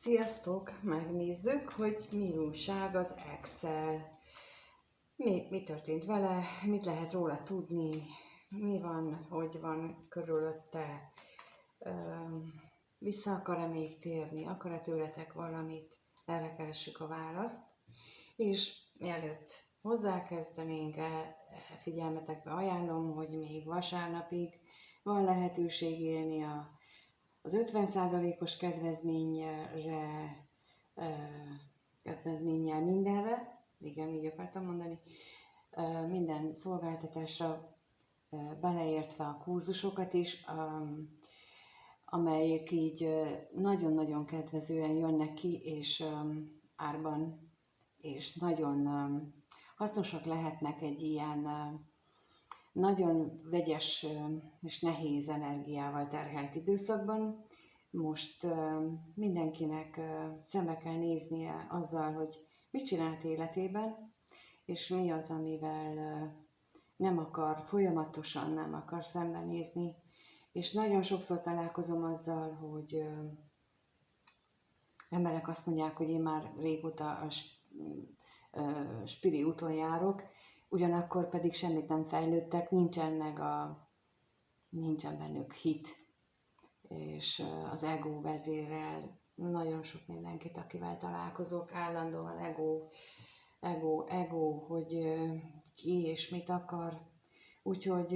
Sziasztok! Megnézzük, hogy mi újság az Ex-szel. Mi történt vele, mit lehet róla tudni, mi van, hogy van körülötte, vissza akar-e még térni, akar-e tőletek valamit, erre keressük a választ. És mielőtt hozzákezdenénk, figyelmetekbe ajánlom, hogy még vasárnapig van lehetőség élni az 50%-os kedvezménnyel mindenre, igen, így akartam mondani, minden szolgáltatásra, beleértve a kurzusokat is, amelyek így nagyon-nagyon kedvezően jönnek ki, és árban, és nagyon hasznosak lehetnek egy ilyen nagyon vegyes és nehéz energiával terhelt időszakban. Most mindenkinek szembe kell néznie azzal, hogy mit csinált életében, és mi az, amivel folyamatosan nem akar szembenézni. És nagyon sokszor találkozom azzal, hogy emberek azt mondják, hogy én már régóta a spiri úton járok, ugyanakkor pedig semmit nem fejlődtek, nincsen bennük hit, és az ego vezérel nagyon sok mindenkit, akivel találkozok, állandóan ego, hogy ki és mit akar. Úgyhogy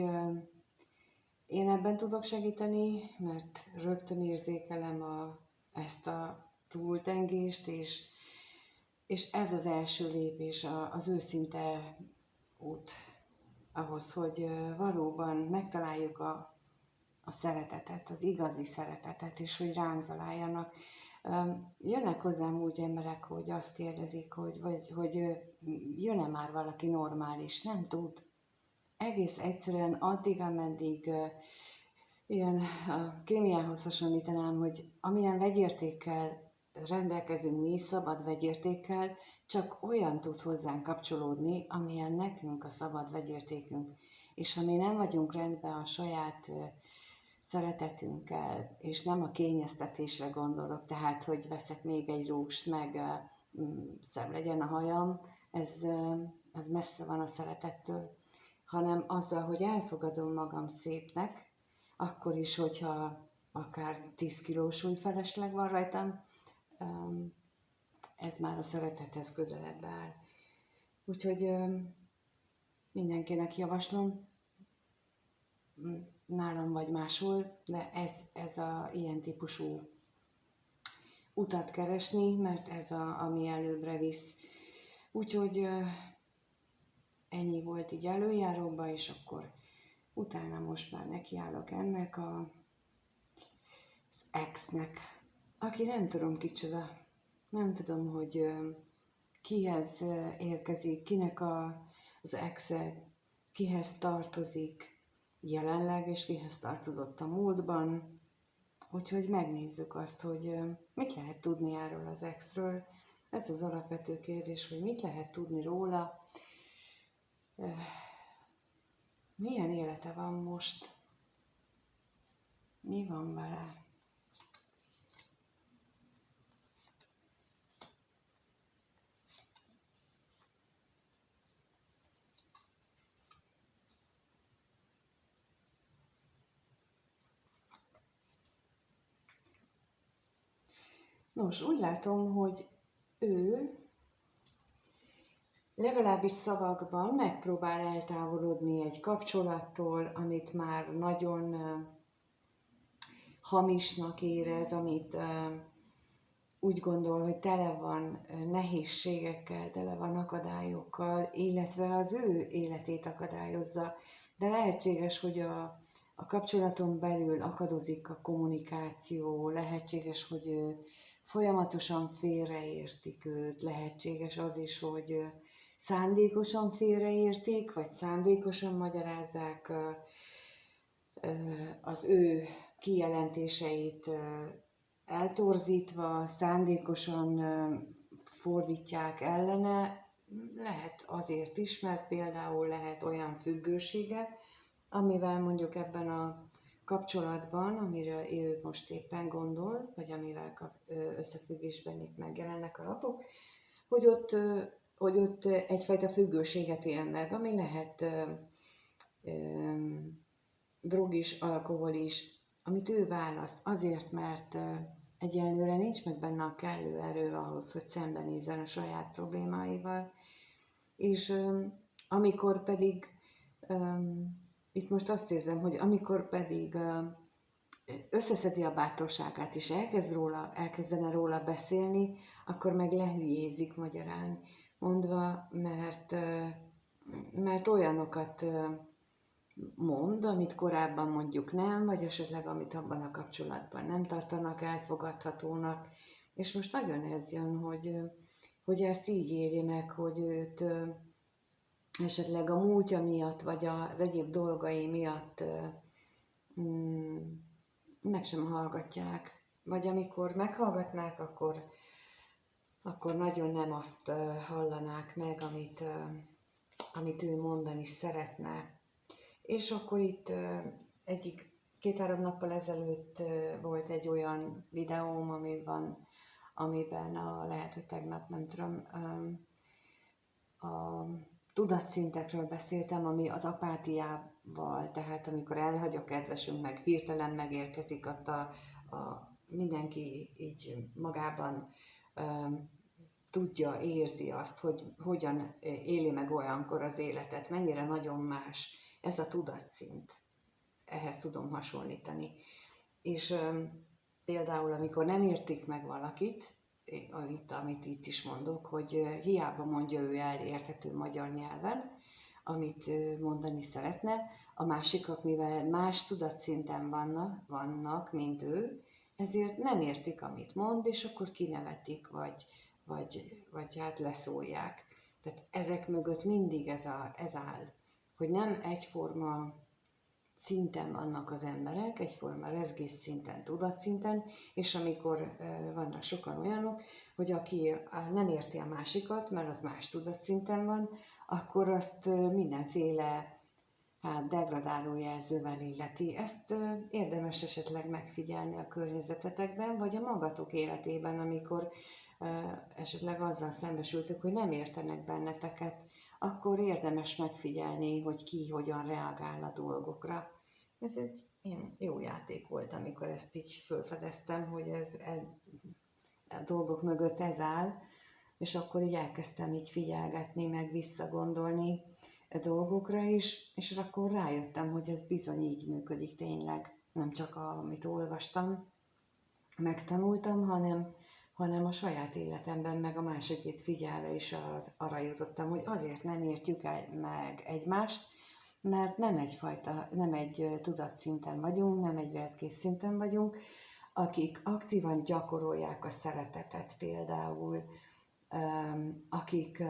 én ebben tudok segíteni, mert rögtön érzékelem ezt a túltengést, és ez az első lépés, az őszinte út ahhoz, hogy valóban megtaláljuk a szeretetet, az igazi szeretetet, és hogy ránk találjanak. Jönnek hozzám úgy emberek, hogy azt kérdezik, hogy jön-e már valaki normális, nem tud. Egész egyszerűen addig, ameddig ilyen a kémiához hasonlítanám, hogy amilyen vegyértékkel rendelkezünk mi, szabad vegyértékkel, csak olyan tud hozzánk kapcsolódni, amilyen nekünk a szabad vegyértékünk. És ha mi nem vagyunk rendben a saját szeretetünkkel, és nem a kényeztetésre gondolok, tehát, hogy veszek még egy rúst, meg szebb legyen a hajam, ez messze van a szeretettől, hanem azzal, hogy elfogadom magam szépnek, akkor is, hogyha akár 10 kilós súlyfelesleg van rajtam, ez már a szeretethez közelebb áll. Úgyhogy mindenkinek javaslom, nálam vagy máshol, de ez a ilyen típusú utat keresni, mert ez ami előbbre visz. Úgyhogy ennyi volt így előjáróban, és akkor utána most már nekiállok ennek az Ex-nek, aki nem tudom kicsoda, nem tudom, hogy kihez érkezik, kinek az exe, kihez tartozik jelenleg, és kihez tartozott a múltban. Úgyhogy megnézzük azt, hogy mit lehet tudni erről az exről. Ez az alapvető kérdés, hogy mit lehet tudni róla, milyen élete van most, mi van vele. Nos, úgy látom, hogy ő legalábbis szavakban megpróbál eltávolodni egy kapcsolattól, amit már nagyon hamisnak érez, amit úgy gondol, hogy tele van nehézségekkel, tele van akadályokkal, illetve az ő életét akadályozza. De lehetséges, hogy a kapcsolaton belül akadozik a kommunikáció, lehetséges, hogy folyamatosan félreértik őt, lehetséges az is, hogy szándékosan félreértik, vagy szándékosan magyarázzák az ő kijelentéseit eltorzítva, szándékosan fordítják ellene. Lehet azért is, mert például lehet olyan függősége, amivel mondjuk ebben a kapcsolatban, amire ő most éppen gondol, vagy amivel összefüggésben itt megjelennek a lapok, hogy ott egyfajta függőséget él meg, ami lehet drog is, alkohol is, amit ő választ, azért, mert egyelőre nincs meg benne a kellő erő ahhoz, hogy szembenézzen a saját problémáival, és amikor pedig, itt most azt érzem, hogy amikor pedig összeszedi a bátorságát, és elkezdene róla beszélni, akkor meg lehülyézik magyarán, mondva, mert olyanokat mond, amit korábban mondjuk nem, vagy esetleg amit abban a kapcsolatban nem tartanak elfogadhatónak. És most nagyon ez jön, hogy ezt így éli meg, hogy őt esetleg a múltja miatt, vagy az egyéb dolgai miatt meg sem hallgatják. Vagy amikor meghallgatnák, akkor nagyon nem azt hallanák meg, amit ő mondani szeretne. És akkor itt két-három nappal ezelőtt volt egy olyan videóm, amiben lehet, hogy tegnap, nem tudom, a tudatszintekről beszéltem, ami az apátiával, tehát amikor elhagy a kedvesünk, meg hirtelen megérkezik ott mindenki így magában tudja, érzi azt, hogy hogyan éli meg olyankor az életet, mennyire nagyon más ez a tudatszint. Ehhez tudom hasonlítani. És például, amikor nem értik meg valakit, amit itt is mondok, hogy hiába mondja ő el érthető magyar nyelven, amit mondani szeretne, a másikak, mivel más tudatszinten vannak, mint ő, ezért nem értik, amit mond, és akkor kinevetik, vagy hát leszólják. Tehát ezek mögött mindig ez áll, hogy nem egyforma szinten vannak az emberek, egyforma rezgés szinten, tudatszinten, és amikor vannak sokan olyanok, hogy aki nem érti a másikat, mert az más tudatszinten van, akkor azt mindenféle degradáló jelzővel illeti. Ezt érdemes esetleg megfigyelni a környezetetekben, vagy a magatok életében, amikor esetleg azzal szembesültök, hogy nem értenek benneteket, akkor érdemes megfigyelni, hogy ki hogyan reagál a dolgokra. Ez egy ilyen jó játék volt, amikor ezt így felfedeztem, hogy a dolgok mögött ez áll, és akkor így elkezdtem így figyelgetni, meg visszagondolni a dolgokra is, és akkor rájöttem, hogy ez bizony így működik tényleg. Nem csak amit olvastam, megtanultam, hanem a saját életemben, meg a másikét figyelve is arra jutottam, hogy azért nem értjük meg egymást, mert nem egy tudatszinten vagyunk, nem egy rezgés szinten vagyunk, akik aktívan gyakorolják a szeretetet például, akik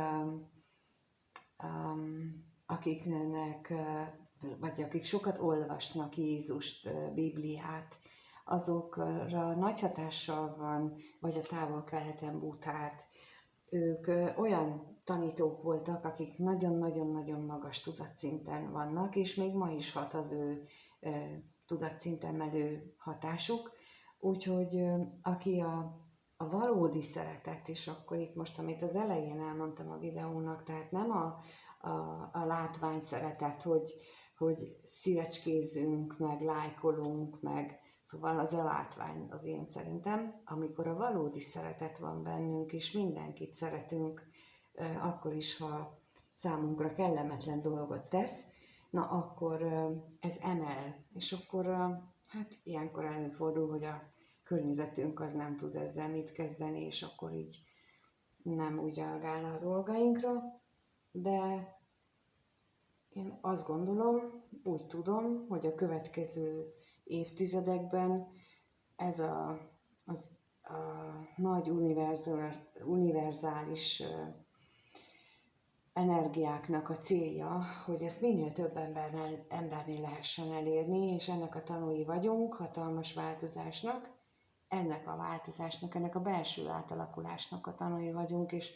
sokat olvasnak Jézust, Bibliát, azokra nagy hatással van, vagy a Távol-Keleten Buddhát. Ők olyan tanítók voltak, akik nagyon-nagyon-nagyon magas tudatszinten vannak, és még ma is hat az ő tudatszinten menő hatásuk. Úgyhogy aki a valódi szeretet, és akkor itt most, amit az elején elmondtam a videónak, tehát nem a látvány szeretet, hogy szívecskézzünk, meg lájkolunk, meg szóval az a látvány az én szerintem, amikor a valódi szeretet van bennünk, és mindenkit szeretünk, akkor is, ha számunkra kellemetlen dolgot tesz, na akkor ez emel, és akkor hát ilyenkor előfordul, hogy a környezetünk az nem tud ezzel mit kezdeni, és akkor így nem úgy reagál a dolgainkra, de én azt gondolom, úgy tudom, hogy a következő évtizedekben ez a nagy univerzális energiáknak a célja, hogy ezt minél több embernél lehessen elérni, és ennek a tanúi vagyunk, hatalmas változásnak, ennek a változásnak, ennek a belső átalakulásnak a tanúi vagyunk, és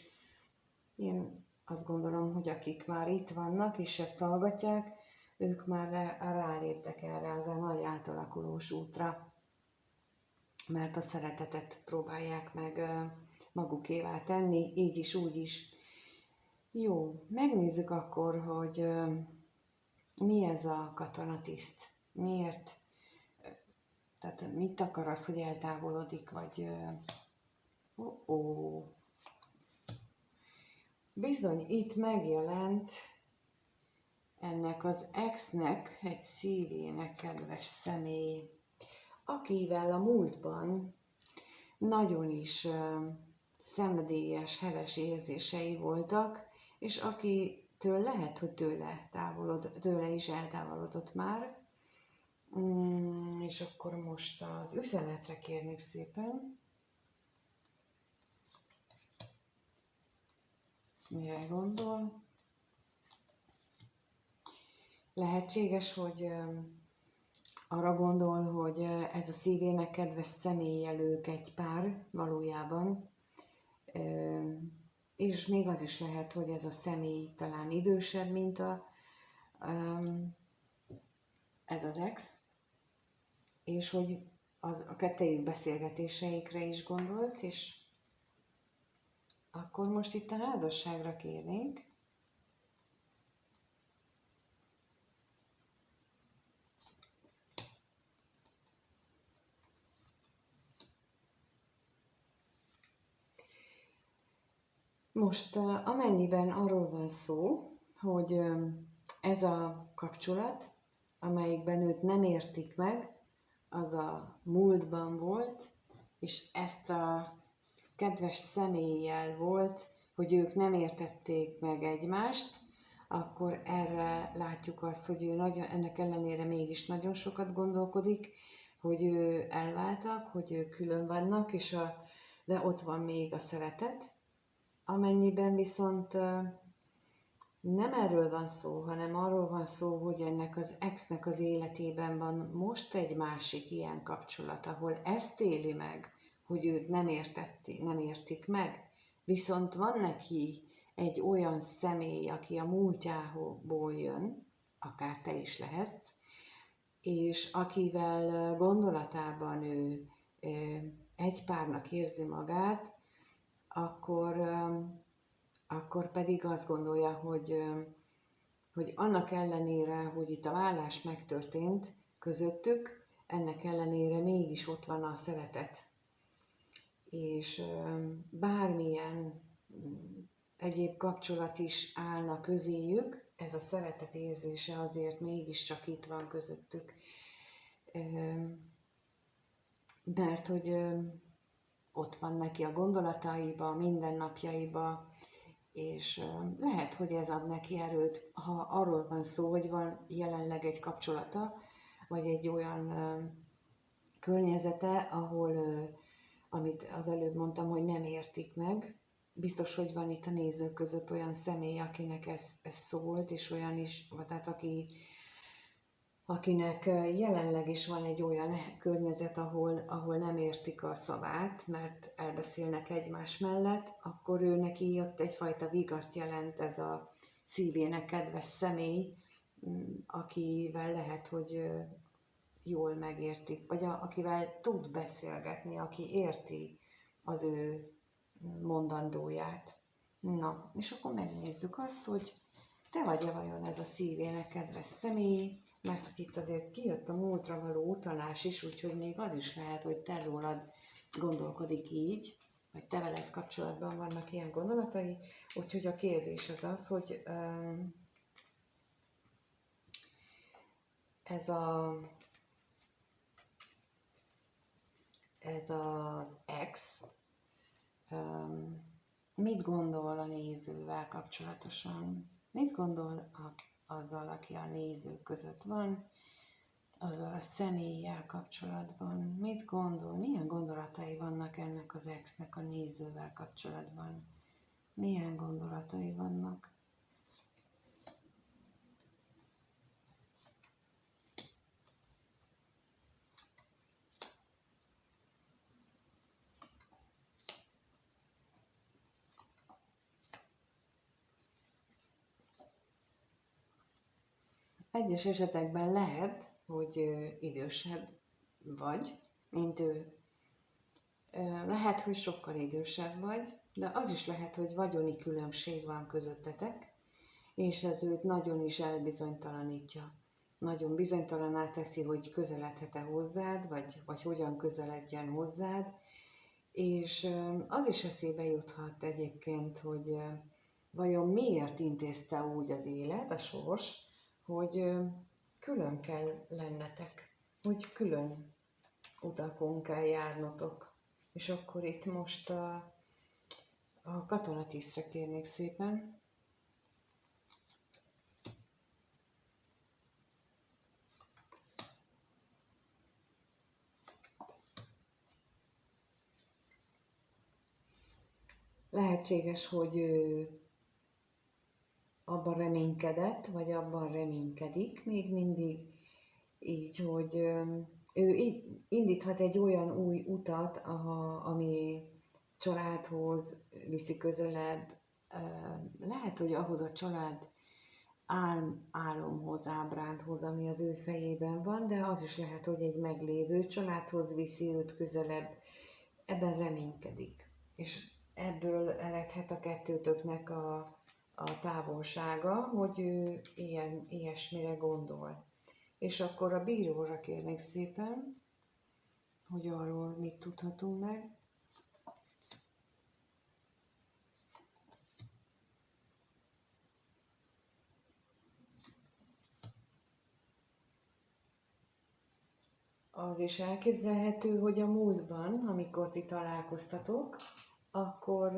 én azt gondolom, hogy akik már itt vannak, és ezt hallgatják, ők már ráléptek erre az a nagy átalakulós útra, mert a szeretetet próbálják meg magukévá tenni, így is, úgy is. Jó, megnézzük akkor, hogy mi ez a katonatiszt. Miért? Tehát mit akar az, hogy eltávolodik, vagy... Bizony, itt megjelent ennek az exnek egy szívének kedves személy, akivel a múltban nagyon is szenvedélyes, heves érzései voltak, és akitől lehet, hogy tőle is eltávolodott már. És akkor most az üzenetre kérnék szépen. Mire gondol? Lehetséges, hogy arra gondol, hogy ez a szívének kedves személlyel ők egy pár valójában, és még az is lehet, hogy ez a személy talán idősebb, mint ez az ex, és hogy a kettejük beszélgetéseikre is gondolt, és akkor most itt a házasságra kérnénk. Most amennyiben arról van szó, hogy ez a kapcsolat, amelyikben őt nem értik meg, az a múltban volt, és ezt a kedves személlyel volt, hogy ők nem értették meg egymást, akkor erre látjuk azt, hogy ő ennek ellenére mégis nagyon sokat gondolkodik, hogy ő elváltak, hogy ők külön vannak, de ott van még a szeretet. Amennyiben viszont nem erről van szó, hanem arról van szó, hogy ennek az exnek az életében van most egy másik ilyen kapcsolat, ahol ezt éli meg, hogy őt nem értik meg, viszont van neki egy olyan személy, aki a múltjából jön, akár te is lehetsz, és akivel gondolatában ő egy párnak érzi magát, akkor pedig azt gondolja, hogy annak ellenére, hogy itt a vállás megtörtént közöttük, ennek ellenére mégis ott van a szeretet. És bármilyen egyéb kapcsolat is állna közéjük, ez a szeretet érzése azért mégiscsak itt van közöttük. Mert hogy ott van neki a gondolataiba, a mindennapjaiba, és lehet, hogy ez ad neki erőt, ha arról van szó, hogy van jelenleg egy kapcsolata, vagy egy olyan környezete, ahol, amit az előbb mondtam, hogy nem értik meg. Biztos, hogy van itt a nézők között olyan személy, akinek ez szólt, és olyan is, tehát akinek jelenleg is van egy olyan környezet, ahol nem értik a szavát, mert elbeszélnek egymás mellett, akkor ő neki ott egyfajta vigaszt jelent ez a szívének kedves személy, akivel lehet, hogy jól megértik, vagy akivel tud beszélgetni, aki érti az ő mondandóját. Na, és akkor megnézzük azt, hogy te vagy-e vajon ez a szívének kedves személy, mert hogy itt azért kijött a múltra való utalás is, úgyhogy még az is lehet, hogy te rólad gondolkodik így, vagy te veled kapcsolatban vannak ilyen gondolatai, úgyhogy a kérdés az az, hogy ez az ex mit gondol a nézővel kapcsolatosan? Mit gondol azzal, aki a nézők között van, azzal a személlyel kapcsolatban? Mit gondol? Milyen gondolatai vannak ennek az exnek a nézővel kapcsolatban? Milyen gondolatai vannak? egyes esetekben lehet, hogy idősebb vagy, mint ő. Lehet, hogy sokkal idősebb vagy, de az is lehet, hogy vagyoni különbség van közöttetek, és ez őt nagyon is elbizonytalanítja. Nagyon bizonytalaná teszi, hogy közeledhet-e hozzád, vagy hogyan közeledjen hozzád, és az is eszébe juthat egyébként, hogy vajon miért intézte úgy az élet, a sors, hogy külön kell lennetek, hogy külön utakon kell járnotok. És akkor itt most a katonatisztre kérnék szépen. Lehetséges, hogy ő abban reménykedett, vagy abban reménykedik még mindig, így, hogy ő indíthat egy olyan új utat, ami családhoz viszi közelebb. Lehet, hogy ahhoz a család álomhoz, ábrándhoz, ami az ő fejében van, de az is lehet, hogy egy meglévő családhoz viszi őt közelebb, ebben reménykedik. És ebből eredhet a kettőtöknek a távolsága, hogy ő ilyesmire gondol. És akkor a bíróra kérnék szépen, hogy arról mit tudhatunk meg. Az is elképzelhető, hogy a múltban, amikor ti találkoztatok, akkor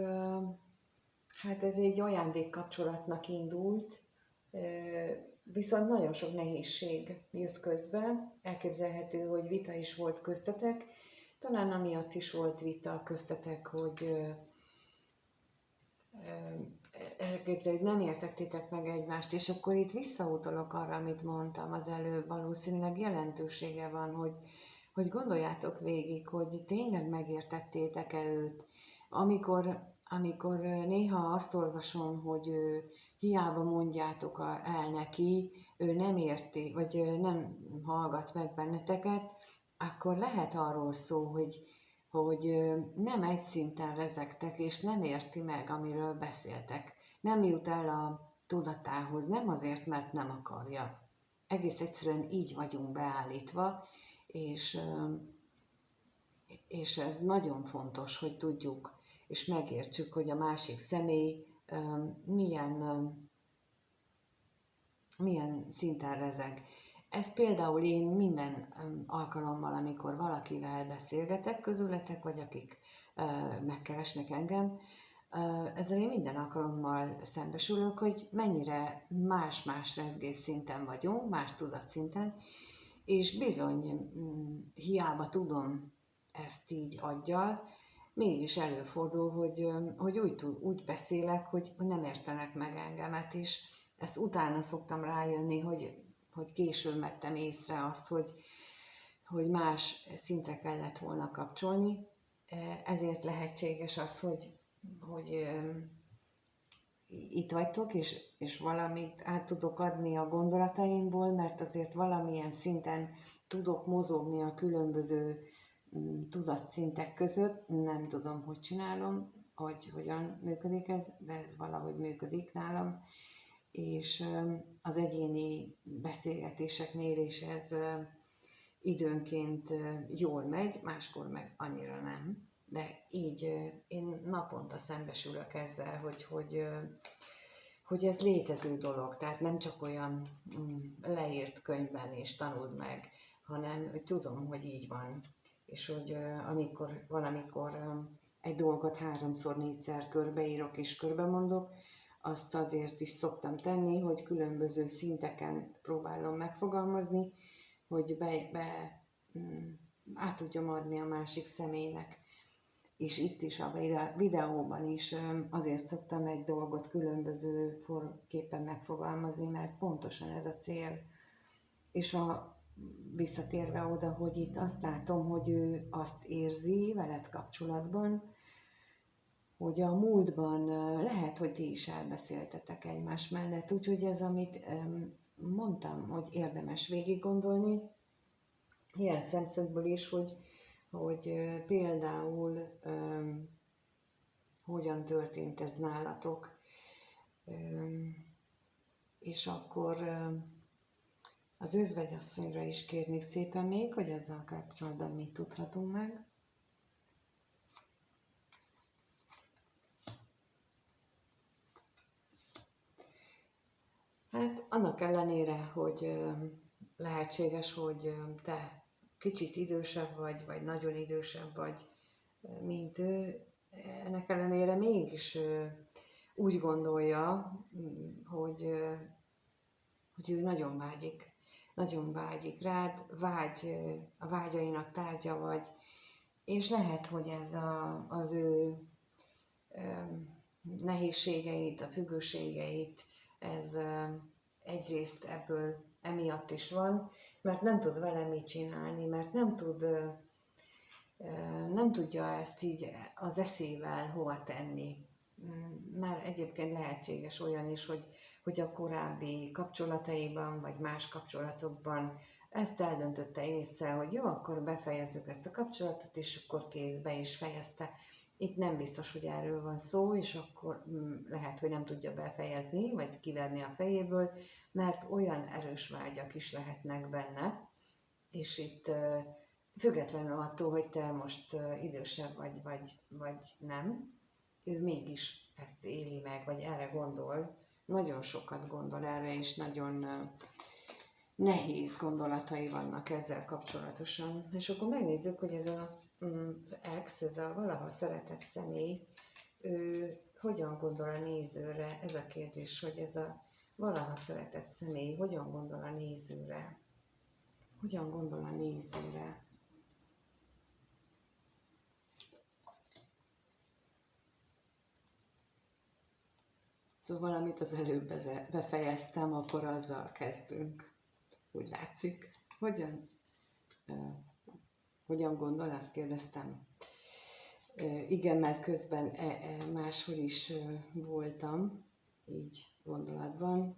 hát ez egy ajándékkapcsolatnak indult, viszont nagyon sok nehézség jött közbe. Elképzelhető, hogy vita is volt köztetek. Talán amiatt is volt vita köztetek, hogy elképzelhető, hogy nem értettétek meg egymást, és akkor itt visszautalok arra, amit mondtam az előbb, valószínűleg jelentősége van, hogy gondoljátok végig, hogy tényleg megértettétek-e őt. Amikor néha azt olvasom, hogy hiába mondjátok el neki, ő nem érti, vagy nem hallgat meg benneteket, akkor lehet arról szó, hogy nem egy szinten rezegtek, és nem érti meg, amiről beszéltek. Nem jut el a tudatához, nem azért, mert nem akarja. Egész egyszerűen így vagyunk beállítva, és ez nagyon fontos, hogy tudjuk, és megértsük, hogy a másik személy milyen szinten rezeg. Ez például én minden alkalommal, amikor valakivel beszélgetek közületek, vagy akik megkeresnek engem, ezzel én minden alkalommal szembesülök, hogy mennyire más-más rezgés szinten vagyunk, más tudatszinten, és bizony hiába tudom ezt így aggyal, mégis előfordul, hogy úgy beszélek, hogy nem értenek meg engemet, és ezt utána szoktam rájönni, hogy később vettem észre azt, hogy más szintre kellett volna kapcsolni. Ezért lehetséges az, hogy itt vagytok, és valamit át tudok adni a gondolataimból, mert azért valamilyen szinten tudok mozogni a különböző tudatszintek között. Nem tudom, hogy csinálom, hogyan működik ez, de ez valahogy működik nálam. És az egyéni beszélgetéseknél is ez időnként jól megy, máskor meg annyira nem. De így én naponta szembesülök ezzel, hogy ez létező dolog, tehát nem csak olyan leírt könyvben és tanuld meg, hanem hogy tudom, hogy így van. És hogy valamikor egy dolgot 3-4-szer körbeírok és körbemondok, azt azért is szoktam tenni, hogy különböző szinteken próbálom megfogalmazni, hogy át tudjam adni a másik személynek. És itt is a videóban is azért szoktam egy dolgot különböző képpen megfogalmazni, mert pontosan ez a cél. És visszatérve oda, hogy itt azt látom, hogy ő azt érzi veled kapcsolatban, hogy a múltban lehet, hogy ti is elbeszéltetek egymás mellett, úgyhogy ez, amit mondtam, hogy érdemes végig gondolni, ilyen szemszögből is, hogy például hogyan történt ez nálatok, és akkor az özvegyasszonyra is kérnék szépen még, hogy ezzel kapcsolatban mit tudhatunk meg. Hát annak ellenére, hogy lehetséges, hogy te kicsit idősebb vagy nagyon idősebb vagy, mint ő, ennek ellenére mégis úgy gondolja, hogy ő nagyon vágyik rád, a vágyainak tárgya vagy, és lehet, hogy ez az ő nehézségeit, a függőségeit, ez egyrészt ebből emiatt is van, mert nem tud vele mit csinálni, mert nem tudja ezt így az eszével hova tenni. Már egyébként lehetséges olyan is, hogy a korábbi kapcsolataiban, vagy más kapcsolatokban ezt eldöntötte észre, hogy jó, akkor befejezzük ezt a kapcsolatot, és akkor kész, be is fejezte. Itt nem biztos, hogy erről van szó, és akkor lehet, hogy nem tudja befejezni, vagy kiverni a fejéből, mert olyan erős vágyak is lehetnek benne, és itt függetlenül attól, hogy te most idősebb vagy nem, ő mégis ezt éli meg, vagy erre gondol, nagyon sokat gondol erre, és nagyon nehéz gondolatai vannak ezzel kapcsolatosan. És akkor megnézzük, hogy ez az ex, ez a valaha szeretett személy, ő hogyan gondol a nézőre, ez a kérdés, hogy ez a valaha szeretett személy hogyan gondol a nézőre. Hogyan gondol a nézőre? Szóval, amit az előbb befejeztem, akkor azzal kezdünk. Úgy látszik. Hogyan gondol, azt kérdeztem. Igen, mert közben máshol is voltam, így gondolatban.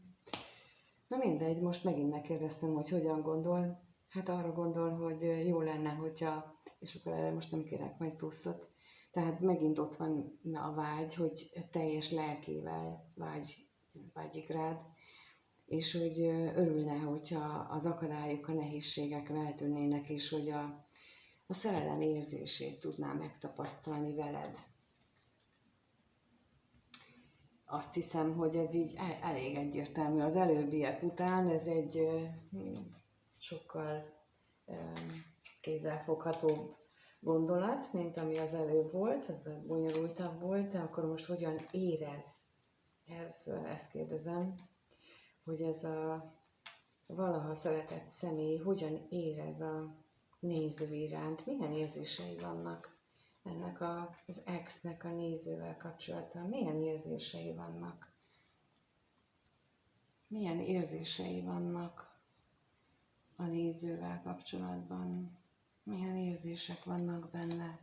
Na mindegy, most megint megkérdeztem, hogy hogyan gondol. Hát arra gondol, hogy jó lenne, hogyha, és akkor erre most nem kérek majd pluszot. Tehát megint ott van a vágy, hogy teljes lelkével vágyik rád, és hogy örülne, hogyha az akadályok, a nehézségek eltűnnének, és hogy a szerelem érzését tudná megtapasztalni veled. Azt hiszem, hogy ez így elég egyértelmű. Az előbbiek után ez egy sokkal kézzelfoghatóbb gondolat, mint ami az előbb volt, az bonyolultabb volt, de akkor most hogyan érez? Ezt kérdezem, hogy ez a valaha szeretett személy hogyan érez a néző iránt, milyen érzései vannak ennek az ex-nek a nézővel kapcsolatban, milyen érzései vannak? Milyen érzései vannak a nézővel kapcsolatban? Milyen érzések vannak benne?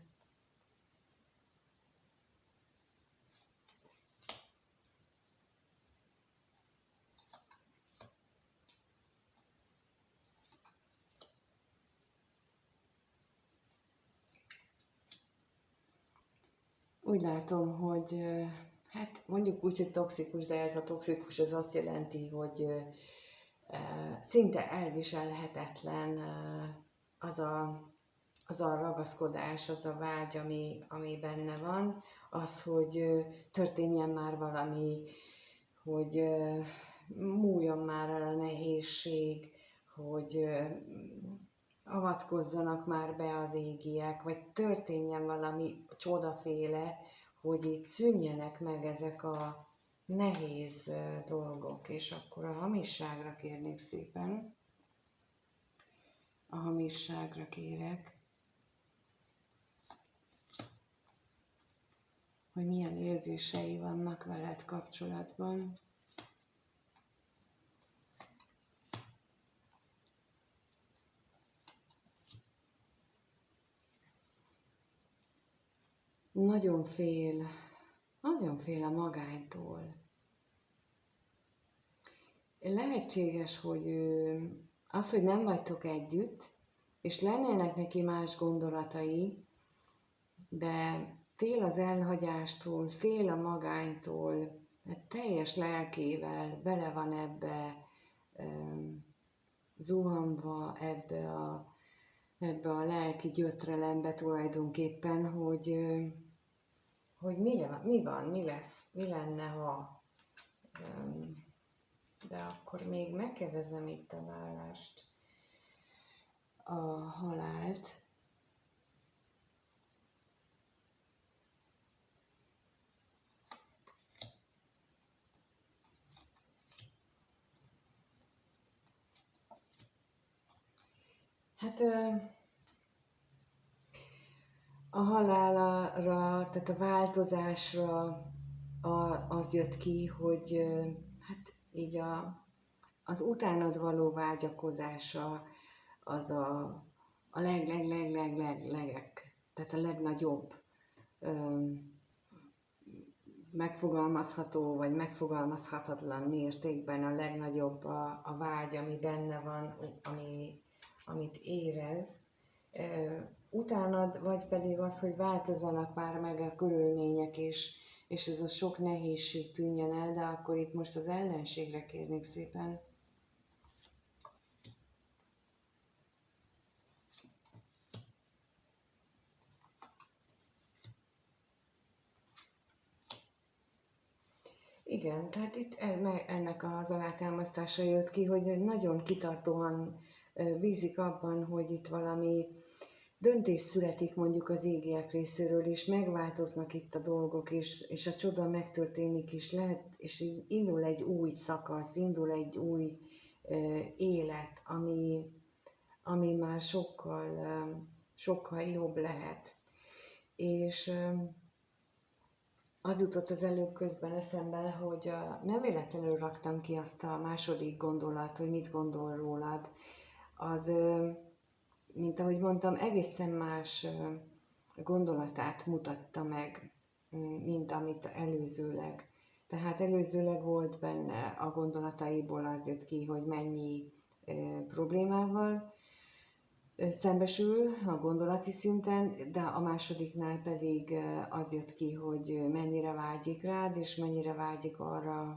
Úgy látom, hogy hát mondjuk úgy, hogy toxikus, de ez a toxikus, ez azt jelenti, hogy szinte elviselhetetlen az a ragaszkodás, az a vágy, ami benne van, az, hogy történjen már valami, hogy múljon már el a nehézség, hogy avatkozzanak már be az égiek, vagy történjen valami csodaféle, hogy itt szűnjenek meg ezek a nehéz dolgok, és akkor a hamisságra kérnék szépen. A hamisságra kérek, hogy milyen érzései vannak veled kapcsolatban. Nagyon fél a magánytól. lehetséges, hogy az, hogy nem vagytok együtt, és lennének neki más gondolatai, de fél az elhagyástól, fél a magánytól, mert teljes lelkével bele van ebbe zuhanva, ebbe a lelki gyötrelembe tulajdonképpen, hogy mi van, mi lesz, mi lenne, ha... De akkor még megkérdezem itt a vállást, a halált. Hát a halálra, tehát a változásra az jött ki, hogy hát így az utánad való vágyakozása az a legek, tehát a legnagyobb megfogalmazható vagy megfogalmazhatatlan mértékben a legnagyobb a vágy, ami benne van, amit érez. Utánad, vagy pedig az, hogy változzanak már meg a körülmények, és ez a sok nehézség tűnjön el, de akkor itt most az ellenségre kérnék szépen. Igen, tehát itt ennek az alátámasztása jött ki, hogy nagyon kitartóan bízik abban, hogy itt valami döntés születik mondjuk az égiek részéről, és megváltoznak itt a dolgok, és a csoda megtörténik, és lehet, és indul egy új szakasz, indul egy új élet, ami már sokkal jobb lehet. És az jutott az előbb közben eszembe, hogy nem véletlenül raktam ki azt a második gondolat, hogy mit gondol rólad. Az, mint ahogy mondtam, egészen más gondolatát mutatta meg, mint amit előzőleg. Tehát előzőleg volt benne a gondolataiból az jött ki, hogy mennyi problémával szembesül a gondolati szinten, de a másodiknál pedig az jött ki, hogy mennyire vágyik rád, és mennyire vágyik arra,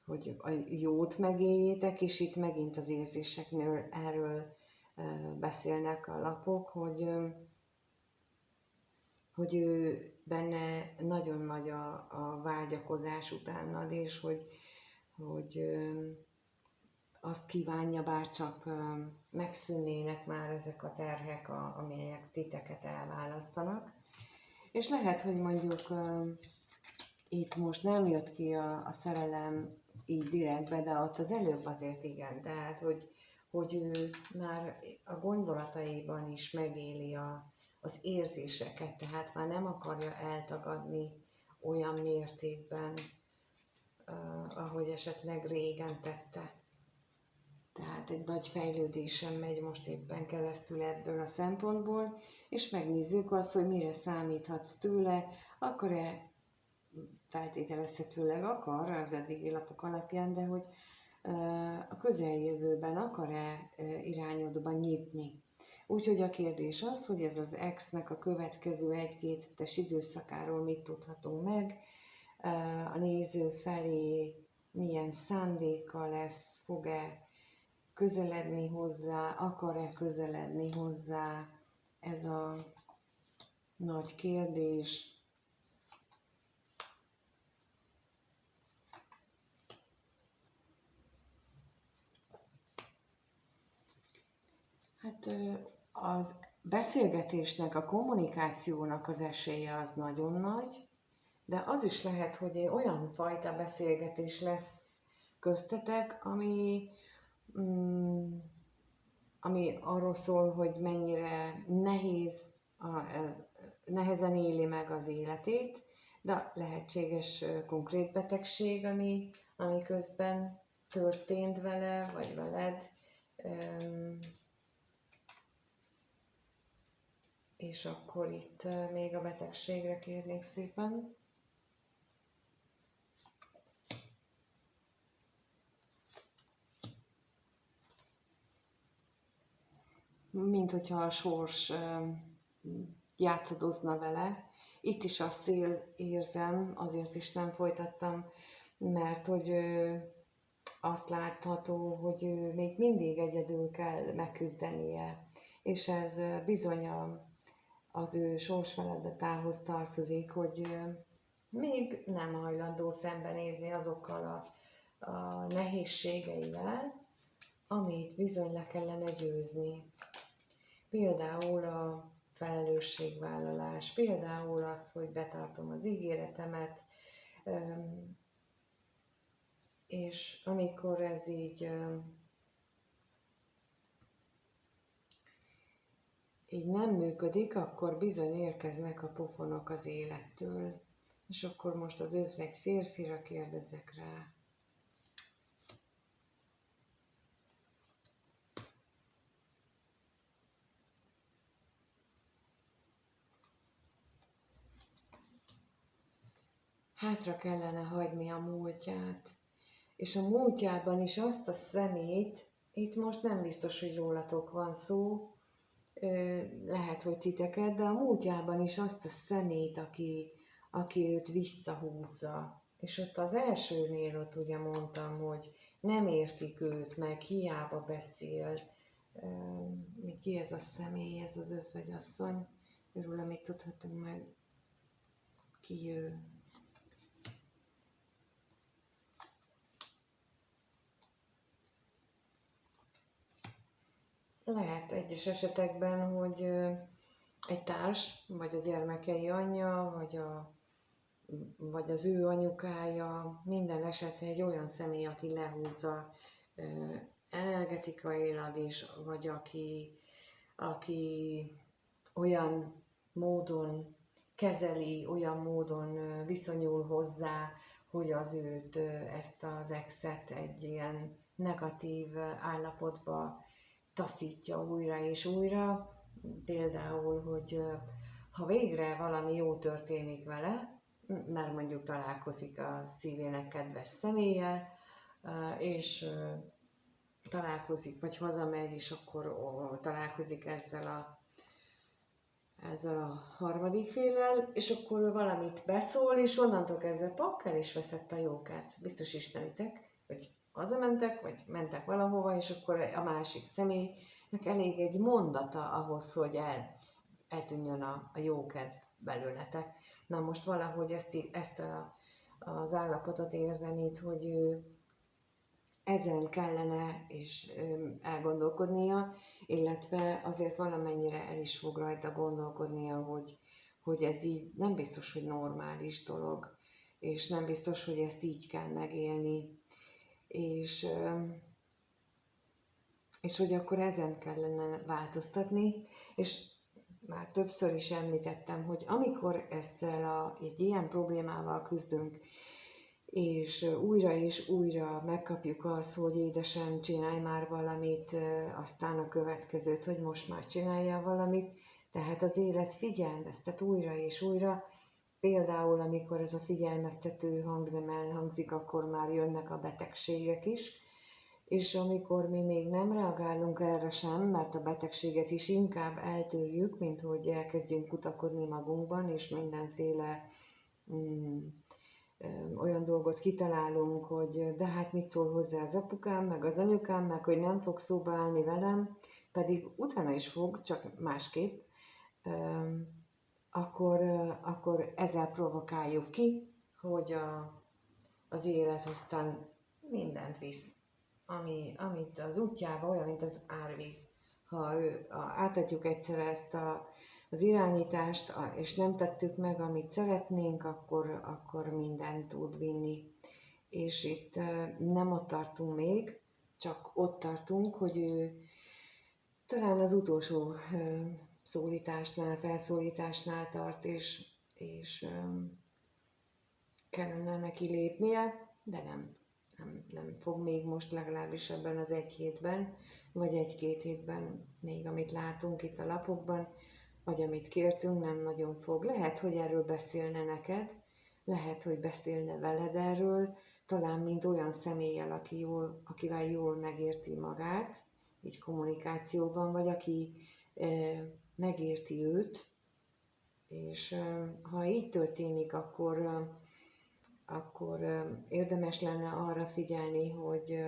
hogy a jót megéljétek, és itt megint az érzéseknél erről beszélnek a lapok, hogy ő benne nagyon nagy a vágyakozás utánad, és hogy azt kívánja, bárcsak megszűnnének már ezek a terhek, amelyek titeket elválasztanak. És lehet, hogy mondjuk itt most nem jött ki a szerelem így direktbe, de ott az előbb azért igen. Tehát, hogy ő már a gondolataiban is megéli az érzéseket, tehát már nem akarja eltagadni olyan mértékben, ahogy esetleg régen tette. Tehát egy nagy fejlődésen megy most éppen keresztül ebből a szempontból, és megnézzük azt, hogy mire számíthatsz tőle, akar-e, feltételezhetőleg akar az eddigi lapok alapján, de hogy a közeljövőben akar-e irányodban nyitni. Úgyhogy a kérdés az, hogy ez az ex-nek a következő 1-2 hetes időszakáról mit tudhatunk meg, a néző felé milyen szándéka lesz, fog-e közeledni hozzá, akar-e közeledni hozzá, ez a nagy kérdés. Hát az beszélgetésnek, a kommunikációnak az esélye az nagyon nagy, de az is lehet, hogy olyan fajta beszélgetés lesz köztetek, ami arról szól, hogy mennyire nehezen éli meg az életét, de lehetséges konkrét betegség, ami közben történt vele, vagy veled. És akkor itt még a betegségre kérnék szépen. mint hogyha a sors játszadozna vele. Itt is azt érzem, azért is nem folytattam, mert hogy azt látható, hogy még mindig egyedül kell megküzdenie, és ez bizony az ő sorsfeladatához tartozik, hogy még nem hajlandó szembenézni azokkal a nehézségeivel, amit bizony le kellene győzni. Például a felelősségvállalás, például az, hogy betartom az ígéretemet, és amikor ez így nem működik, akkor bizony érkeznek a pofonok az élettől. És akkor most az özvegy férfira kérdezek rá. Hátra kellene hagyni a múltját. És a múltjában is azt a szemét, itt most nem biztos, hogy rólatok van szó, lehet, hogy titeket, de a múltjában is azt a szemét, aki őt visszahúzza. És ott az elsőnél ott ugye mondtam, hogy nem értik őt, meg hiába beszél. Ki ez a személy, ez az özvegyasszony? Őről mit tudhatunk meg? Ki ő? Lehet egyes esetekben, hogy egy társ, vagy a gyermekei anyja, vagy az ő anyukája, minden esetre egy olyan személy, aki lehúzza energetikailag is, vagy aki olyan módon kezeli, olyan módon viszonyul hozzá, hogy az őt, ezt az exet egy ilyen negatív állapotba taszítja újra és újra. Például, hogy ha végre valami jó történik vele, mert mondjuk találkozik a szívének kedves személlyel, és találkozik, vagy hazamegy, és akkor találkozik ezzel a harmadik féllel, és akkor valamit beszól, és onnantól kezdve pak, el is veszett a jókát. Biztos ismeritek, hogy hazamentek, vagy mentek valahova, és akkor a másik személynek elég egy mondata ahhoz, hogy eltűnjön a jókedv belőletek. Na most valahogy ezt az állapotot érzem itt, hogy ezen kellene is elgondolkodnia, illetve azért valamennyire el is fog rajta gondolkodnia, hogy ez így nem biztos, hogy normális dolog, és nem biztos, hogy ezt így kell megélni, és hogy akkor ezen kellene változtatni, és már többször is említettem, hogy amikor egy ilyen problémával küzdünk, és újra megkapjuk azt, hogy édesem, csinálj már valamit, aztán a következőt, hogy most már csináljál valamit, tehát az élet figyelmeztet újra és újra. Például, amikor ez a figyelmeztető hang nem elhangzik, akkor már jönnek a betegségek is, és amikor mi még nem reagálunk erre sem, mert a betegséget is inkább eltörjük, mint hogy elkezdjünk kutakodni magunkban, és mindenféle olyan dolgot kitalálunk, hogy de hát mit szól hozzá az apukám, meg az anyukám, meg hogy nem fog szóba állni velem, pedig utána is fog, csak másképp, akkor ezzel provokáljuk ki, hogy az élet aztán mindent visz, amit az útjába, olyan, mint az árvíz. Ha átadjuk egyszer ezt az irányítást, és nem tettük meg, amit szeretnénk, akkor mindent tud vinni. És itt nem ott tartunk még, csak ott tartunk, hogy ő talán az utolsó felszólításnál tart, és kellene neki lépnie, de nem fog még most, legalábbis ebben az egy hétben, vagy egy-két hétben még, amit látunk itt a lapokban, vagy amit kértünk, nem nagyon fog. Lehet, hogy erről beszélne neked, lehet, hogy beszélne veled erről, talán mint olyan személlyel, akivel jól megérti magát, így kommunikációban, vagy aki megérti őt, és ha így történik, akkor érdemes lenne arra figyelni, hogy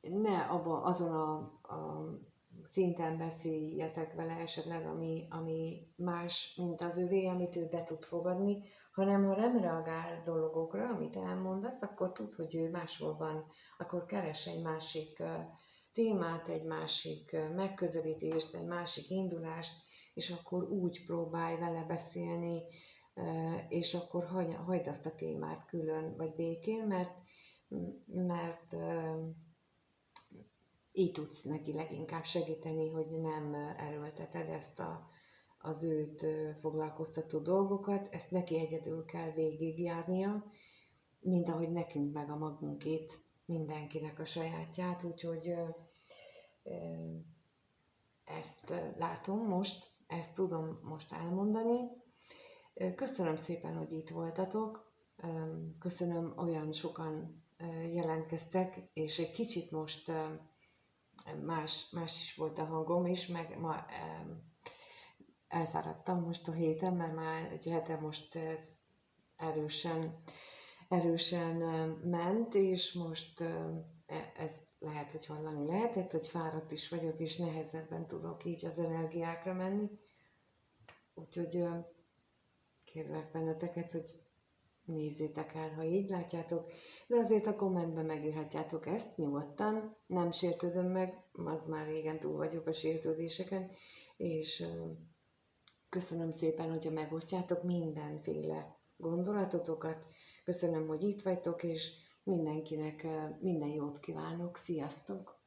ne azon a szinten beszéljetek vele esetleg, ami más, mint az övé, amit ő be tud fogadni, hanem ha nem reagál dolgokra, amit elmondasz, akkor tud, hogy ő máshol van, akkor keres egy másik témát, egy másik megközelítést, egy másik indulást, és akkor úgy próbálj vele beszélni, és akkor hagyd azt a témát külön, vagy békén, mert így tudsz neki leginkább segíteni, hogy nem erőlteted az őt foglalkoztató dolgokat, ezt neki egyedül kell végigjárnia, mint ahogy nekünk meg a magunkét, mindenkinek a sajátját, úgyhogy ezt látom most, ezt tudom most elmondani. Köszönöm szépen, hogy itt voltatok, köszönöm, olyan sokan jelentkeztek, és egy kicsit most más is volt a hangom is, meg ma elfáradtam most a héten, mert már egy hete most ez erősen ment, és most ezt lehet, hogy hallani lehetett, hogy fáradt is vagyok, és nehezebben tudok így az energiákra menni. Úgyhogy kérlek benneteket, hogy nézzétek el, ha így látjátok, de azért a kommentben megírhatjátok ezt nyugodtan, nem sértődöm meg, az már régen túl vagyok a sértődéseken, és köszönöm szépen, hogyha megosztjátok mindenféle gondolatotokat, köszönöm, hogy itt vagytok, és mindenkinek minden jót kívánok, sziasztok!